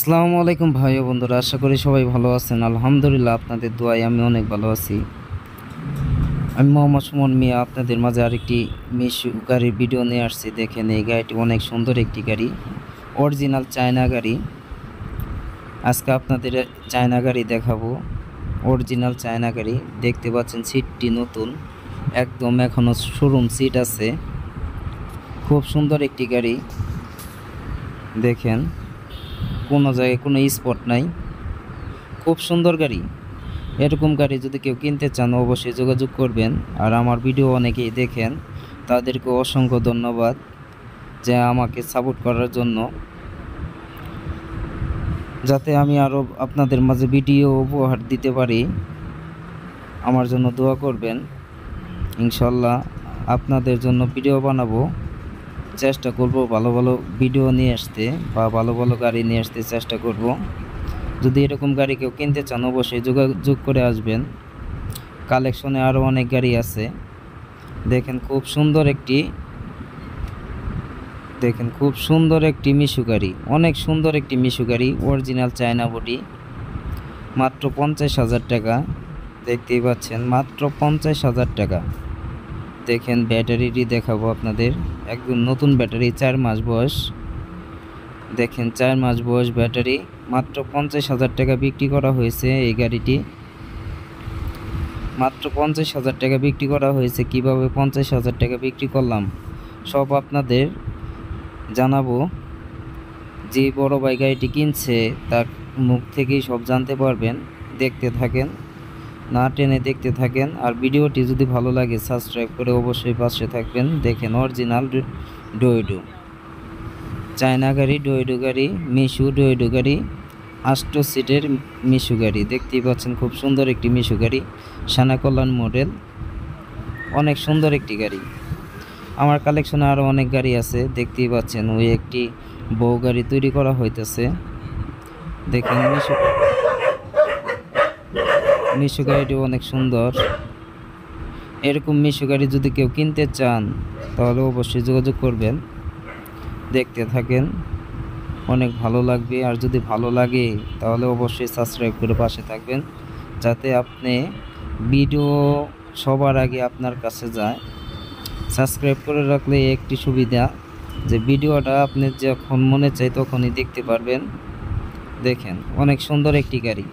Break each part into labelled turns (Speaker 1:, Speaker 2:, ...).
Speaker 1: আসসালামু আলাইকুম ভাই ও বন্ধুরা, আশা করি সবাই ভালো আছেন। আলহামদুলিল্লাহ, আপনাদের দোয়ায় আমি অনেক ভালো আছি। আমি মোহাম্মদ সুমন মিয়া আপনাদের মাঝে আরেকটি মিশু গাড়ির ভিডিও নিয়ে আসছি। দেখেন, এই গাড়িটি অনেক সুন্দর একটি গাড়ি, অরিজিনাল চায়না গাড়ি। আজকে আপনাদের চায়না গাড়ি দেখাবো, অরিজিনাল চায়না গাড়ি। দেখতে পাচ্ছেন সিটটি নতুন, একদম এখনও শোরুম সিট আছে। খুব সুন্দর একটি গাড়ি। দেখেন, কোনো জায়গায় কোনো স্পট নাই, খুব সুন্দর গাড়ি। এরকম গাড়ি যদি কেউ কিনতে চান অবশ্যই যোগাযোগ করবেন। আর আমার ভিডিও অনেকেই দেখেন, তাদেরকে অসংখ্য ধন্যবাদ যে আমাকে সাপোর্ট করার জন্য, যাতে আমি আরও আপনাদের মাঝে ভিডিও উপহার দিতে পারি। আমার জন্য দোয়া করবেন। ইনশাল্লাহ আপনাদের জন্য ভিডিও বানাবো, চেষ্টা করব ভালো ভালো ভিডিও নিয়ে আসতে বা ভালো ভালো গাড়ি নিয়ে আসতে চেষ্টা করব। যদি এরকম গাড়ি কেউ কিনতে চান অবশ্যই যোগাযোগ করে আসবেন। কালেকশনে আরও অনেক গাড়ি আছে। দেখেন খুব সুন্দর একটি মিশু গাড়ি, অনেক সুন্দর একটি মিশু গাড়ি, অরিজিনাল চায়না বডি। মাত্র 50,000 টাকা। দেখতেই পাচ্ছেন, মাত্র 50,000 টাকা। দেখেন ব্যাটারিটি দেখাবো আপনাদের, একদম নতুন ব্যাটারি, 4 মাস বয়স। দেখেন 4 মাস বয়স ব্যাটারি, মাত্র 50,000 টাকা বিক্রি করা হয়েছে এই গাড়িটি। মাত্র 50,000 টাকা বিক্রি করা হয়েছে। কিভাবে 50,000 টাকা বিক্রি করলাম সব আপনাদের জানাবো। যে বড় ভাই গাড়িটি কিনছে তার মুখ থেকেই সব জানতে পারবেন। দেখতে থাকেন, না টেনে দেখতে থাকেন। আর ভিডিওটি যদি ভালো লাগে সাবস্ক্রাইব করে অবশ্যই পাশে থাকবেন। দেখেন অরিজিনাল ডোয়েডো চায়না গাড়ি, ডোয়েডো গাড়ি, মিশু ডোয়েডো গাড়ি, 8 সিটের মিশু গাড়ি। দেখতেই পাচ্ছেন খুব সুন্দর একটি মিশু গাড়ি, সানা কল্যাণ মডেল। অনেক সুন্দর একটি গাড়ি। আমার কালেকশনে আরও অনেক গাড়ি আছে। দেখতেই পাচ্ছেন ওই একটি বউ গাড়ি তৈরি করা হইতেছে। দেখেন মিশু গাড়িটি অনেক সুন্দর। এরকম মিশু গাড়ি যদি কেউ কিনতে চান তাহলে অবশ্যই যোগাযোগ করবেন। দেখতে থাকেন, অনেক ভালো লাগবে। আর যদি ভালো লাগে তাহলে অবশ্যই সাবস্ক্রাইব করে পাশে থাকবেন, যাতে আপনি ভিডিও সবার আগে আপনার কাছে যায়। সাবস্ক্রাইব করে রাখলে একটি সুবিধা, যে ভিডিওটা আপনি যখন মনে চাই তখনই দেখতে পারবেন। দেখেন অনেক সুন্দর একটি গাড়ি।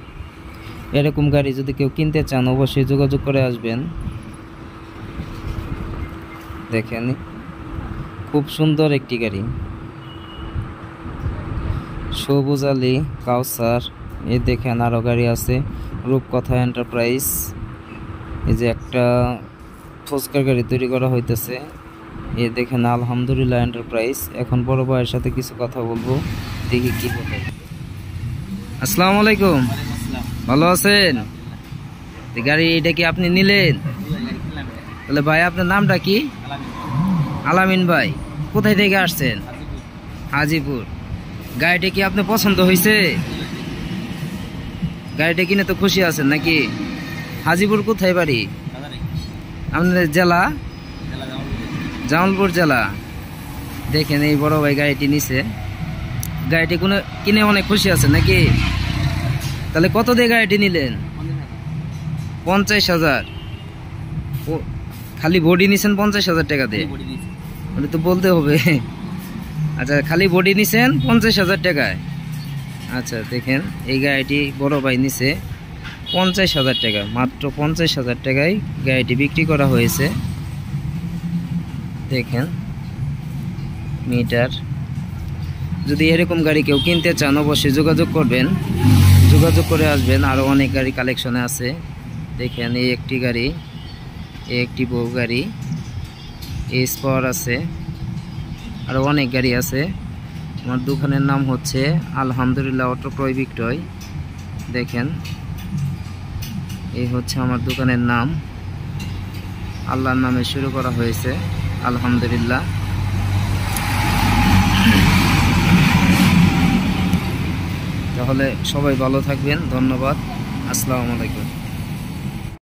Speaker 1: এরকম গাড়ি যদি কেউ কিনতে চান অবশ্যই যোগাযোগ করে আসবেন। দেখেন খুব সুন্দর একটি গাড়ি, সবুজ আলী কাউসার। এই দেখেন আরও গাড়ি আছে, রূপকথা এন্টারপ্রাইজ। এই যে একটা ফুচকার গাড়ি তৈরি করা হইতেছে। এই দেখেন আলহামদুলিল্লাহ এন্টারপ্রাইজ। এখন বড় ভাইয়ের সাথে কিছু কথা বলবো, দেখি কি বলে। আসসালামু আলাইকুম, ভালো আছেন? গাড়ি এটা কি আপনি নিলেন? তাহলে ভাই আপনার নামটা কি? আলামিন ভাই। কোথায় থেকে আসছেন? হাজিপুর। গাড়িটা কি আপনার পছন্দ হয়েছে? গাড়িটা কিনে তো খুশি আছেন নাকি? হাজিপুর কোথায় বাড়ি আপনাদের? জেলা জামালপুর জেলা। দেখেন এই বড় ভাই গাড়িটি নিছে। গাড়িটি কিনে অনেক খুশি আছেন নাকি? তাহলে কত দিয়ে গাড়িটি নিলেন? 50,000। খালি বডি নিছেন 50,000 টাকা দিয়ে? ওটা তো বলতে হবে। আচ্ছা, খালি বডি নিছেন 50,000 টাকায়। আচ্ছা, দেখেন এই গাড়িটি বড় ভাই নিছে 50,000 টাকা। মাত্র 50,000 টাকায় গাড়িটি বিক্রি করা হয়েছে। দেখেন মিটার। যদি এরকম গাড়ি কেউ কিনতে চান অবশ্যই যোগাযোগ করবেন, যোগাযোগ করে আসবেন। আরও অনেক গাড়ি কালেকশনে আছে। দেখেন এই একটি গাড়ি, এই একটি বউ গাড়ি, এই স্পর আছে, আরও অনেক গাড়ি আছে। আমার দোকানের নাম হচ্ছে আলহামদুলিল্লাহ অটো ক্রয় বিক্রয়। দেখেন এই হচ্ছে আমার দোকানের নাম, আল্লাহর নামে শুরু করা হয়েছে আলহামদুলিল্লাহ। তাহলে সবাই ভালো থাকবেন, ধন্যবাদ। আসসালামু আলাইকুম।